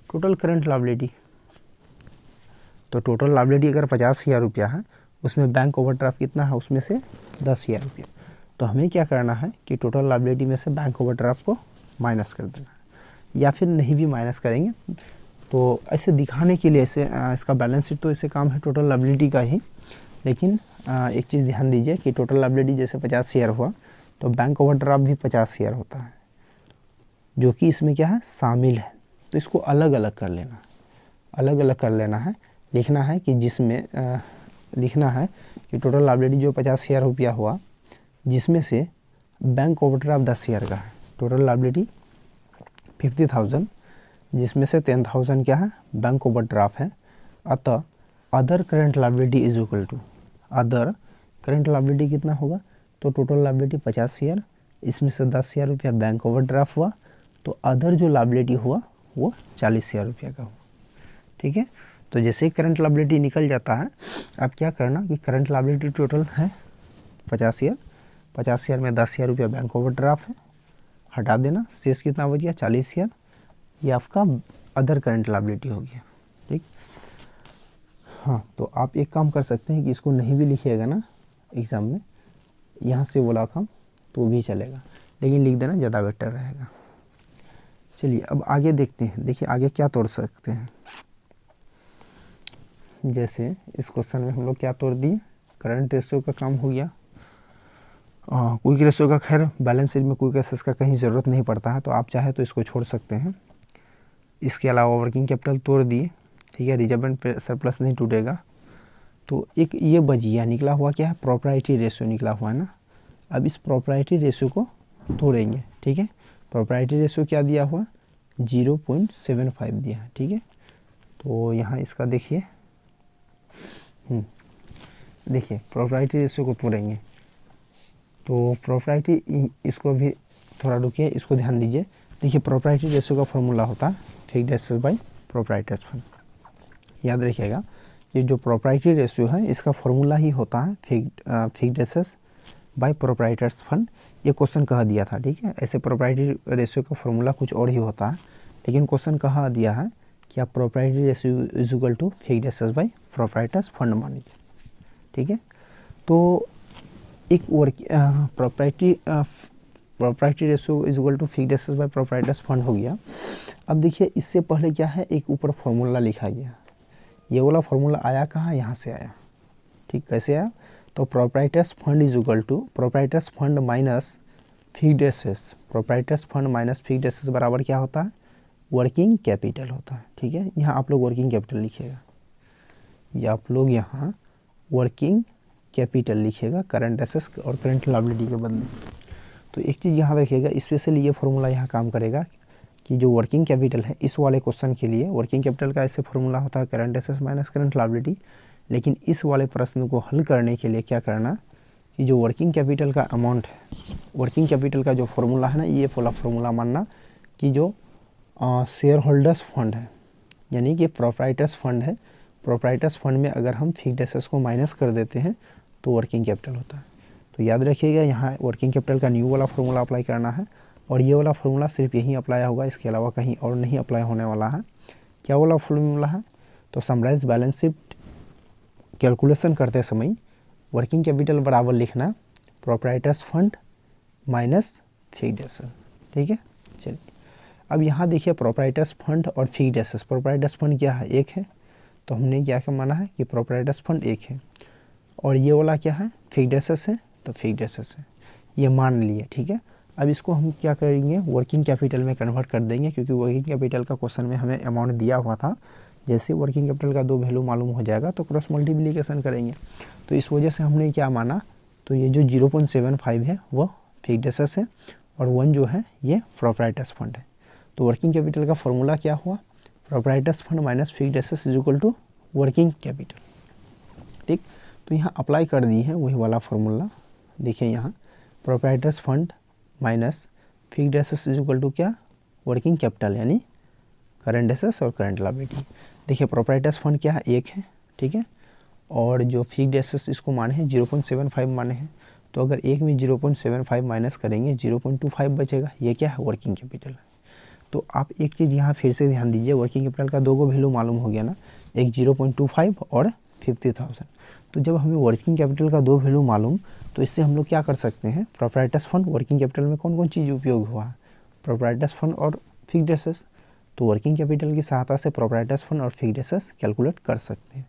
Speaker 1: टोटल करंट लायबिलिटी। तो टोटल लायबिलिटी अगर 50,000 रुपया है, उसमें बैंक ओवरड्राफ्ट कितना है, उसमें से 10,000 रुपया। तो हमें क्या करना है कि टोटल लायबिलिटी में से बैंक ओवरड्राफ्ट को माइनस कर देना है, या फिर नहीं भी माइनस करेंगे तो ऐसे दिखाने के लिए, ऐसे इसका बैलेंस शीट तो ऐसे काम है टोटल लायबिलिटी का ही। लेकिन एक चीज़ ध्यान दीजिए कि टोटल लायबिलिटी जैसे 50 शेयर हुआ तो बैंक ओवरड्राफ्ट भी 50 शेयर होता है, जो कि इसमें क्या है, शामिल है। तो इसको अलग अलग कर लेना, अलग अलग कर लेना है। लिखना है कि जिसमें लिखना है कि टोटल लायबिलिटी जो 50 शेयर रुपया हुआ, जिसमें से बैंक ओवरड्राफ्ट 10 शेयर का है। टोटल लायबिलिटी 50,000, जिसमें से 10,000 क्या है, बैंक ओवरड्राफ्ट है। अतः other current liability is equal to, other current liability कितना होगा, तो टोटल लायबिलिटी 50 शेयर, इसमें से 10,000 रुपया बैंक ओवरड्राफ्ट हुआ, तो अदर जो लायबिलिटी हुआ वो 40,000 रुपया का हुआ, ठीक है। तो जैसे ही करंट लायबिलिटी निकल जाता है, अब क्या करना कि करंट लायबिलिटी टोटल है 50 शेयर, 50 शेयर में 10,000 रुपया बैंक ओवरड्राफ्ट है, हटा देना, शेष कितना बच गया, 40 शेयर। ये आपका अदर करंट लायबिलिटी हो गया, ठीक। हाँ, तो आप एक काम कर सकते हैं कि इसको नहीं भी लिखिएगा ना एग्ज़ाम में, यहाँ से बोला काम तो भी चलेगा, लेकिन लिख देना ज़्यादा बेटर रहेगा। चलिए अब आगे देखते हैं। देखिए आगे क्या तोड़ सकते हैं। जैसे इस क्वेश्चन में हम लोग क्या तोड़ दिए, करंट रेशियो का काम हो गया। क्विक रेशियो का खैर बैलेंस शीट में क्विक एसेट्स का कहीं ज़रूरत नहीं पड़ता है, तो आप चाहे तो इसको छोड़ सकते हैं। इसके अलावा वर्किंग कैपिटल तोड़ दिए, ठीक है, रिजर्व एंड सरप्लस नहीं टूटेगा। तो एक ये बच गया, निकला हुआ क्या है, प्रोप्राइटरी रेशियो निकला हुआ है ना। अब इस प्रोप्राइटरी रेशियो को तोड़ेंगे, ठीक है। प्रोप्राइटरी रेशियो क्या दिया हुआ, 0.75 दिया है, ठीक है। तो यहाँ इसका देखिए, देखिए प्रोप्राइटरी रेशियो को तोड़ेंगे। तो प्रोप्राइटरी, इसको भी थोड़ा रुकिए, इसको ध्यान दीजिए। देखिए प्रोप्राइटरी रेशियो का फॉर्मूला होता है fixed assets by proprietors fund. याद रखिएगा, ये जो प्रोप्राइटरी रेशियो है इसका फॉर्मूला ही होता है fixed assets by proprietors fund. ये क्वेश्चन कहा दिया था, ठीक है। ऐसे प्रोप्राइटरी रेशियो का फॉर्मूला कुछ और ही होता है, लेकिन क्वेश्चन कहा दिया है कि आप proprietary ratio is equal to fixed assets by proprietors fund मान लीजिए, ठीक है। तो एक proprietary ratio is equal to fixed assets by proprietors fund हो गया। अब देखिए इससे पहले क्या है, एक ऊपर फॉर्मूला लिखा गया, ये वाला फॉर्मूला आया कहाँ, यहाँ से आया, ठीक, कैसे आया, तो proprietors fund is equal to proprietors fund minus fixed assets, proprietors fund minus fixed assets बराबर क्या होता है, वर्किंग कैपिटल होता है, ठीक है। यहाँ आप लोग वर्किंग कैपिटल लिखिएगा, ये आप लोग यहाँ वर्किंग कैपिटल लिखिएगा करंट एसेट्स और करंट लायबिलिटी के बदले। तो एक चीज़ यहाँ रखिएगा, स्पेशली ये फॉर्मूला यहाँ काम करेगा कि जो वर्किंग कैपिटल है इस वाले क्वेश्चन के लिए, वर्किंग कैपिटल का ऐसे फॉर्मूला होता है current assets minus current liability, लेकिन इस वाले प्रश्न को हल करने के लिए क्या करना कि जो वर्किंग कैपिटल का अमाउंट है, वर्किंग कैपिटल का जो फॉर्मूला है ना, ये वाला फॉर्मूला मानना कि जो शेयर होल्डर्स फंड है, यानी कि प्रोप्राइटर्स फंड है, प्रोप्राइटर्स फंड में अगर हम फिक्स्ड एसेट्स को माइनस कर देते हैं तो वर्किंग कैपिटल होता है। तो याद रखिएगा यहाँ वर्किंग कैपिटल का न्यू वाला फॉर्मूला अप्लाई करना है, और ये वाला फॉर्मूला सिर्फ यहीं अप्लाई होगा, इसके अलावा कहीं और नहीं अप्लाई होने वाला है। क्या वाला फॉर्मूला है, तो समराइज बैलेंस शीट कैलकुलेशन करते समय वर्किंग कैपिटल बराबर लिखना proprietors fund minus fixed assets, ठीक है। चलिए अब यहाँ देखिए प्रोप्राइटर्स फंड और फिक्स्ड एसेट्स, प्रोप्राइटर्स फंड क्या है, एक है, तो हमने क्या क्या माना है कि प्रोप्राइटर्स फंड एक है, और ये वाला क्या है, फिक्स्ड एसेट्स है, तो फिक्स्ड एसेट्स है, ये मान लिए, ठीक है। अब इसको हम क्या करेंगे, वर्किंग कैपिटल में कन्वर्ट कर देंगे, क्योंकि वर्किंग कैपिटल का क्वेश्चन में हमें अमाउंट दिया हुआ था। जैसे वर्किंग कैपिटल का 2 वैल्यू मालूम हो जाएगा तो क्रॉस मल्टीप्लिकेशन करेंगे, तो इस वजह से हमने क्या माना, तो ये जो 0.75 है वो फिक्स्ड एसेट्स है, और 1 जो है ये प्रोप्राइटर्स फंड है। तो वर्किंग कैपिटल का फॉर्मूला क्या हुआ, proprietors fund minus fixed assets is equal to working capital, ठीक। तो यहाँ अप्लाई कर दी है वही वाला फॉर्मूला, देखिए यहाँ proprietors fund minus fixed assets is equal to क्या, वर्किंग कैपिटल, यानी करंट एसेट्स और करंट लायबिलिटी। देखिए प्रोप्राइटर्स फंड क्या है, एक है, ठीक है, और जो फिक्स्ड एसेट्स इसको माने हैं 0.75 माने हैं, तो अगर एक में 0.75 माइनस करेंगे 0.25 बचेगा, ये क्या है, वर्किंग कैपिटल है। तो आप एक चीज़ यहाँ फिर से ध्यान दीजिए, वर्किंग कैपिटल का 2 वैल्यू मालूम हो गया ना, एक 0.25 और 50,000। तो जब हमें वर्किंग कैपिटल का 2 वैल्यू मालूम, तो इससे हम लोग क्या कर सकते हैं, प्रोप्राइटर्स फंड, वर्किंग कैपिटल में कौन कौन चीज़ उपयोग हुआ है, प्रोप्राइटर्स फंड और फिक्स्ड एसेट्स, तो वर्किंग कैपिटल की सहायता से प्रोप्राइटर्स फंड और फिक्स्ड एसेट्स कैलकुलेट कर सकते हैं।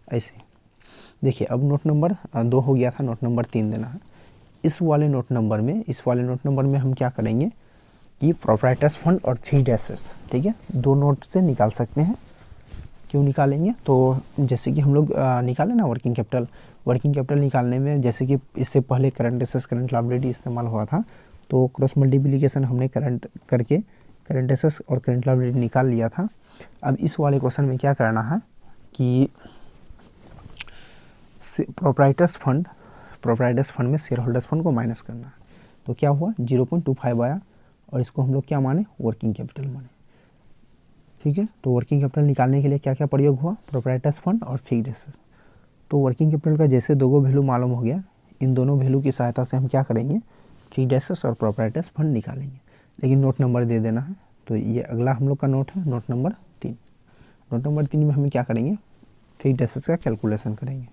Speaker 1: ऐसे देखिए अब नोट नंबर 2 हो गया था, नोट नंबर 3 देना है। इस वाले नोट नंबर में हम क्या करेंगे कि प्रोप्राइटर्स फंड और फिक्स्ड एसेट्स, ठीक है, 2 नोट से निकाल सकते हैं। क्यों निकालेंगे, तो जैसे कि हम लोग निकालें ना वर्किंग कैपिटल निकालने में, जैसे कि इससे पहले करंट एसेट्स करंट लायबिलिटी इस्तेमाल हुआ था, तो क्रॉस मल्टीप्लिकेशन हमने करंट करके करंट एसेट्स और करंट लायबिलिटी निकाल लिया था। अब इस वाले क्वेश्चन में क्या करना है कि प्रोप्राइटर्स फंड में शेयर होल्डर्स फंड को माइनस करना है। तो क्या हुआ, 0.25 आया, और इसको हम लोग क्या माने, वर्किंग कैपिटल माने, ठीक है। तो वर्किंग कैपिटल निकालने के लिए क्या क्या प्रयोग हुआ, प्रोप्राइटर्स फंड और फिक्स्ड एसेट्स। तो वर्किंग कैपिटल का जैसे 2 वैल्यू मालूम हो गया, इन दोनों वैल्यू की सहायता से हम क्या करेंगे, फिक्स्ड एसेट्स और प्रोप्राइटर्स फंड निकालेंगे। लेकिन नोट नंबर दे देना है, तो ये अगला हम लोग का नोट है, नोट नंबर 3। नोट नंबर 3 में हम क्या करेंगे, फिक्स्ड एसेट्स का कैलकुलेशन करेंगे।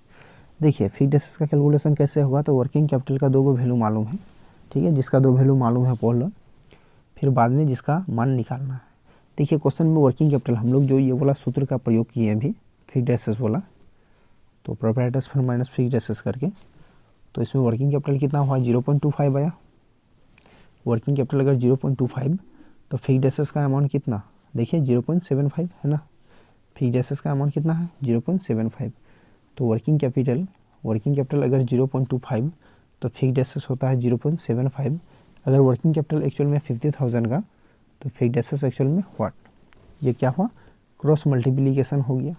Speaker 1: देखिए फिक्स्ड एसेट्स का कैलकुलेशन कैसे होगा, तो वर्किंग कैपिटल का 2 वैल्यू मालूम है, ठीक है, जिसका 2 वैल्यू मालूम है बोल लो, फिर बाद में जिसका मान निकालना है। देखिए क्वेश्चन में वर्किंग कैपिटल हम लोग जो ये वाला सूत्र का प्रयोग किए अभी, फिक्स्ड एसेट्स वाला, तो proprietors fund minus fixed assets करके, तो इसमें वर्किंग कैपिटल कितना हुआ, 0.25 आया। वर्किंग कैपिटल अगर 0.25, तो फिक्स्ड एसेट्स का अमाउंट कितना, देखिए 0.75 है ना, फिक्स्ड एसेट्स का अमाउंट कितना है, 0.75। तो वर्किंग कैपिटल अगर 0.25, तो फिक्स्ड एसेट्स होता है 0.75। अगर वर्किंग कैपिटल एक्चुअल में 50,000 का, तो फिक्स्ड एसेट्स एक्चुअल में व्हाट, ये क्या हुआ, क्रॉस मल्टीप्लिकेशन हो गया।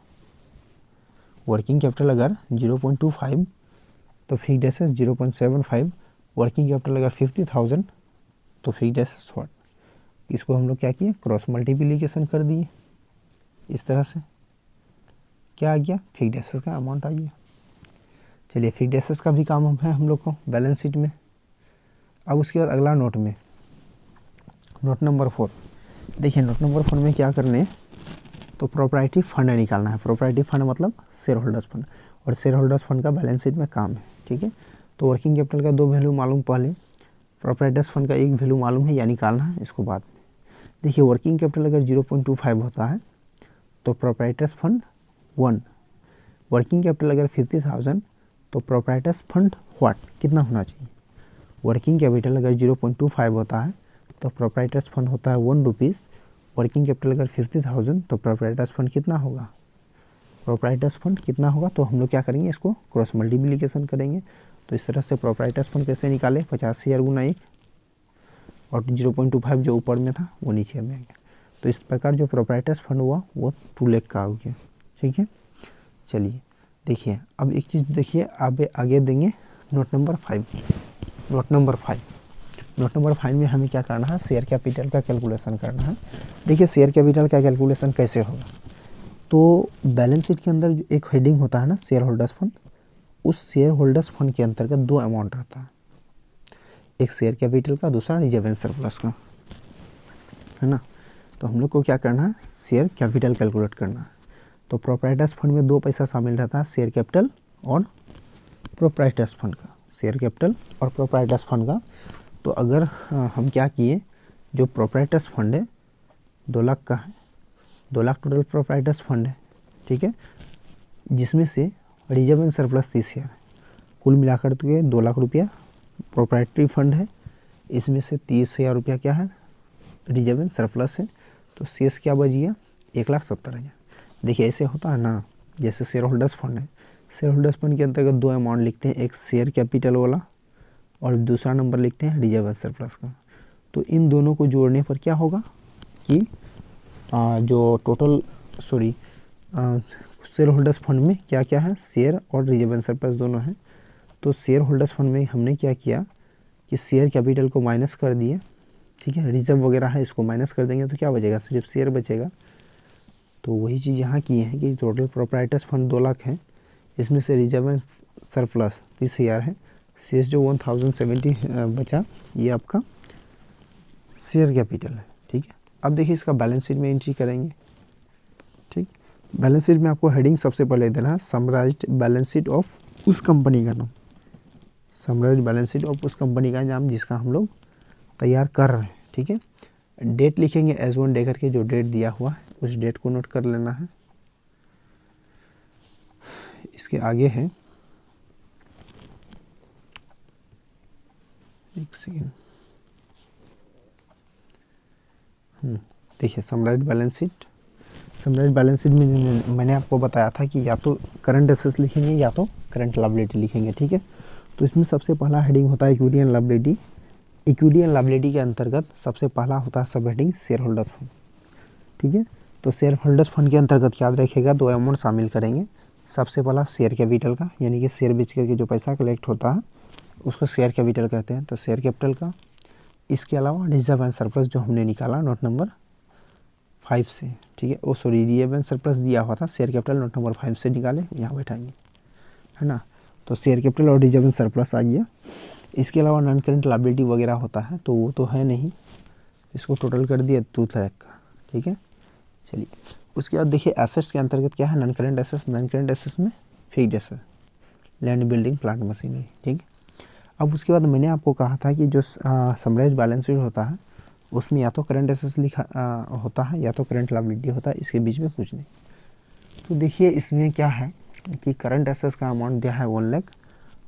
Speaker 1: वर्किंग कैपिटल अगर 0.25, तो फिक्स्ड एसेट्स 0.75, वर्किंग कैपिटल अगर 50,000, तो फिक्स्ड एसेट्स व्हाट, इसको हम लोग क्या किए, क्रॉस मल्टीप्लिकेशन कर दिए। इस तरह से क्या आ गया, फिक्स्ड एसेट्स का अमाउंट आ गया। चलिए फिक्स्ड एसेट्स का भी काम है हम लोग को बैलेंस शीट में। अब उसके बाद अगला नोट में, नोट नंबर 4। देखिए नोट नंबर 4 में क्या करने, तो प्रॉपर्टी फंड निकालना है। प्रॉपर्टी फंड मतलब शेयर होल्डर्स फंड, और शेयर होल्डर्स फंड का बैलेंस शीट में काम है, ठीक है। तो वर्किंग कैपिटल का 2 वैल्यू मालूम पहले, प्रॉपर्टीज फंड का 1 वैल्यू मालूम है, या निकालना है इसको बाद में। देखिए वर्किंग कैपिटल अगर 0.25 होता है तो प्रोप्राइटर्स फंड 1, वर्किंग कैपिटल अगर 50,000 तो प्रोप्राइटर्स फंड व्हाट कितना होना चाहिए। वर्किंग कैपिटल अगर 0.25 होता है तो प्रोप्राइटर्स फंड होता है 1 रुपीज़, वर्किंग कैपिटल अगर 50,000 तो प्रोप्राइटर्स फंड कितना होगा, प्रोप्राइटर्स फंड कितना होगा। तो हम लोग क्या करेंगे, इसको क्रॉस मल्टीप्लिकेशन करेंगे। तो इस तरह से प्रोप्राइटर्स फंड कैसे निकाले, 50,000 गुना 1 और 0.25 जो ऊपर में था वो नीचे में आ गया। तो इस प्रकार जो प्रोप्राइटर्स फंड हुआ वो 2 लाख का हो गया। ठीक है, चलिए देखिए अब एक चीज़ देखिए, आप आगे देंगे नोट नंबर 5। नोट नंबर 5 में हमें क्या करना है, शेयर कैपिटल का कैलकुलेशन करना है। देखिए शेयर कैपिटल का कैलकुलेशन कैसे होगा, तो बैलेंस शीट के अंदर एक हेडिंग होता है ना शेयर होल्डर्स फंड, उस शेयर होल्डर्स फंड के अंतर्गत 2 अमाउंट रहता है, एक शेयर कैपिटल का, दूसरा रिजर्व एंड सरप्लस का, है ना। तो हम लोग को क्या करना है, शेयर कैपिटल कैलकुलेट करना है। तो प्रोप्राइटर्स फंड में 2 पैसा शामिल रहता है, शेयर कैपिटल और प्रोप्राइटर्स फंड का, शेयर कैपिटल और प्रोप्राइटर्स फंड का। तो अगर हम क्या किए, जो प्रोप्राइटर्स फंड है 2 लाख का है, 2 लाख टोटल प्रोप्राइटर्स फंड है, ठीक है, जिसमें से रिजर्व एंड सरप्लस 30,000 है, कुल मिलाकर के 2 लाख रुपया प्रोप्राइटरी फंड है, इसमें से 30,000 रुपया क्या है, रिजर्व एंड सरप्लस है। तो शेष क्या बच गया, 1,70,000। देखिए ऐसे होता है ना, जैसे शेयर होल्डर्स फंड है, शेयर होल्डर्स फंड के अंतर्गत 2 अमाउंट लिखते हैं, एक शेयर कैपिटल वाला और दूसरा नंबर लिखते हैं रिजर्व एंड सरप्लस का। तो इन दोनों को जोड़ने पर क्या होगा कि जो टोटल शेयर होल्डर्स फंड में क्या क्या है, शेयर और रिजर्व एंड सरप्लस दोनों हैं। तो शेयर होल्डर्स फंड में हमने क्या किया कि शेयर कैपिटल को माइनस कर दिए, ठीक है, रिजर्व वगैरह है इसको माइनस कर देंगे तो क्या बचेगा, सिर्फ शेयर बचेगा। तो वही चीज़ यहाँ की है कि टोटल प्रोप्राइटर्स फंड 2 लाख है, इसमें से रिजर्व एंड सरप्लस 30,000 है, शेष जो 1070 बचा ये आपका शेयर कैपिटल है। ठीक है, अब देखिए इसका बैलेंस शीट में एंट्री करेंगे। ठीक, बैलेंस शीट में आपको हेडिंग सबसे पहले देना है समराइज्ड बैलेंस शीट ऑफ उस कंपनी का नाम, समराइज्ड बैलेंस शीट ऑफ उस कंपनी का नाम जिसका हम लोग तैयार कर रहे हैं। ठीक है, डेट लिखेंगे S1 डे करके, जो डेट दिया हुआ है उस डेट को नोट कर लेना है। इसके आगे है, एक सेकेंड, देखिए summarised balance sheet. Summarised balance sheet में मैंने आपको बताया था कि या तो करंट एसेट्स लिखेंगे या तो करंट लायबिलिटी लिखेंगे। ठीक है, तो इसमें सबसे पहला हेडिंग होता है equity and liability. Equity and liability के अंतर्गत सबसे पहला होता है सब हेडिंग शेयर होल्डर्स फंड। ठीक है, तो शेयर होल्डर्स फंड के अंतर्गत याद रखिएगा 2 अमाउंट शामिल करेंगे। सबसे पहला शेयर कैपिटल का, यानी कि शेयर बेच करके जो पैसा कलेक्ट होता है उसको शेयर कैपिटल कहते हैं, तो शेयर कैपिटल का। इसके अलावा रिजर्व एंड सरप्लस जो हमने निकाला नोट नंबर 5 से, ठीक है, वो रिजर्व एंड सरप्लस दिया हुआ था, शेयर कैपिटल नोट नंबर 5 से निकाले, यहाँ बैठाएंगे, है ना। तो शेयर कैपिटल और रिजर्व एंड सरप्लस आ गया। इसके अलावा नॉन करेंट लायबिलिटी वगैरह होता है तो वो तो है नहीं, इसको टोटल कर दिया 2 लाख का। ठीक है, चलिए उसके बाद देखिए एसेट्स के अंतर्गत क्या है, non current assets. Non current assets में fixed asset, land, building, plant, machinery. ठीक, अब उसके बाद मैंने आपको कहा था कि जो समराइज्ड बैलेंस शीट होता है उसमें या तो करंट एसेट्स लिखा होता है या तो करंट लायबिलिटी होता है, इसके बीच में कुछ नहीं। तो देखिए इसमें क्या है कि करंट एसेट्स का अमाउंट दिया है 1 लाख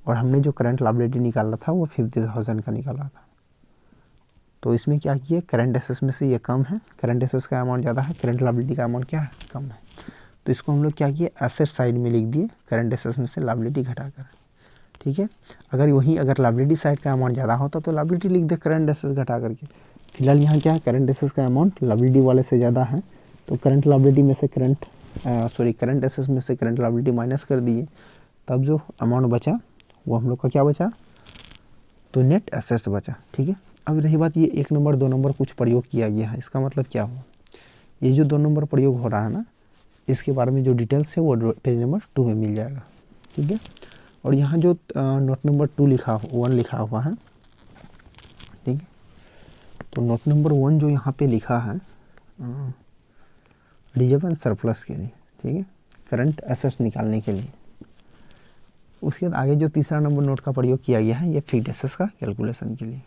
Speaker 1: और हमने जो करंट लायबिलिटी निकाला था वो 50,000 का निकाला था। तो इसमें क्या किए, करंट एसेट्स में से ये कम है, करंट एसेट्स का अमाउंट ज़्यादा है, करंट लायबिलिटी का अमाउंट क्या है, कम है। तो इसको हम लोग क्या किए, एसेट साइड में लिख दिए, करंट एसेट्स में से लायबिलिटी घटाकर। ठीक है, अगर लायबिलिटी साइड का अमाउंट ज़्यादा होता तो लायबिलिटी लिख दे करंट एसेट्स घटा करके। फिलहाल यहाँ क्या है, करंट एसेट्स का अमाउंट लायबिलिटी वाले से ज़्यादा है, तो करंट लायबिलिटी में से करंट एसेट्स में से करंट लायबिलिटी माइनस कर दिए, तब जो अमाउंट बचा वो हम लोग का क्या बचा, तो नेट एसेट्स बचा। ठीक है, अब रही बात ये 1 नंबर 2 नंबर कुछ प्रयोग किया गया है, इसका मतलब क्या हुआ, ये जो 2 नंबर प्रयोग हो रहा है ना, इसके बारे में जो डिटेल्स है वो पेज नंबर 2 में मिल जाएगा। ठीक है, और यहाँ जो नोट नंबर 1 लिखा हुआ है, ठीक है, तो नोट नंबर 1 जो यहाँ पे लिखा है रिजर्व एंड सरप्लस के लिए, ठीक है, करंट एसेट्स निकालने के लिए। उसके बाद आगे जो तीसरा नंबर नोट का प्रयोग किया गया है ये फिक्स्ड एसेट्स का कैलकुलेशन के लिए।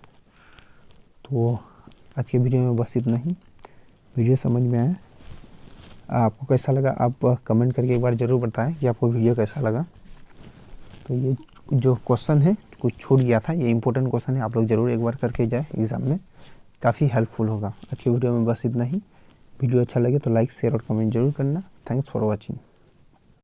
Speaker 1: तो आज के वीडियो में बस इतना ही। वीडियो समझ में आया? आपको कैसा लगा आप कमेंट करके एक बार ज़रूर बताएं कि आपको वीडियो कैसा लगा। तो ये जो क्वेश्चन है कुछ छूट गया था, ये इंपॉर्टेंट क्वेश्चन है, आप लोग ज़रूर एक बार करके जाए एग्ज़ाम में, काफ़ी हेल्पफुल होगा। आज की वीडियो में बस इतना ही। वीडियो अच्छा लगे तो लाइक शेयर और कमेंट जरूर करना। Thanks for watching.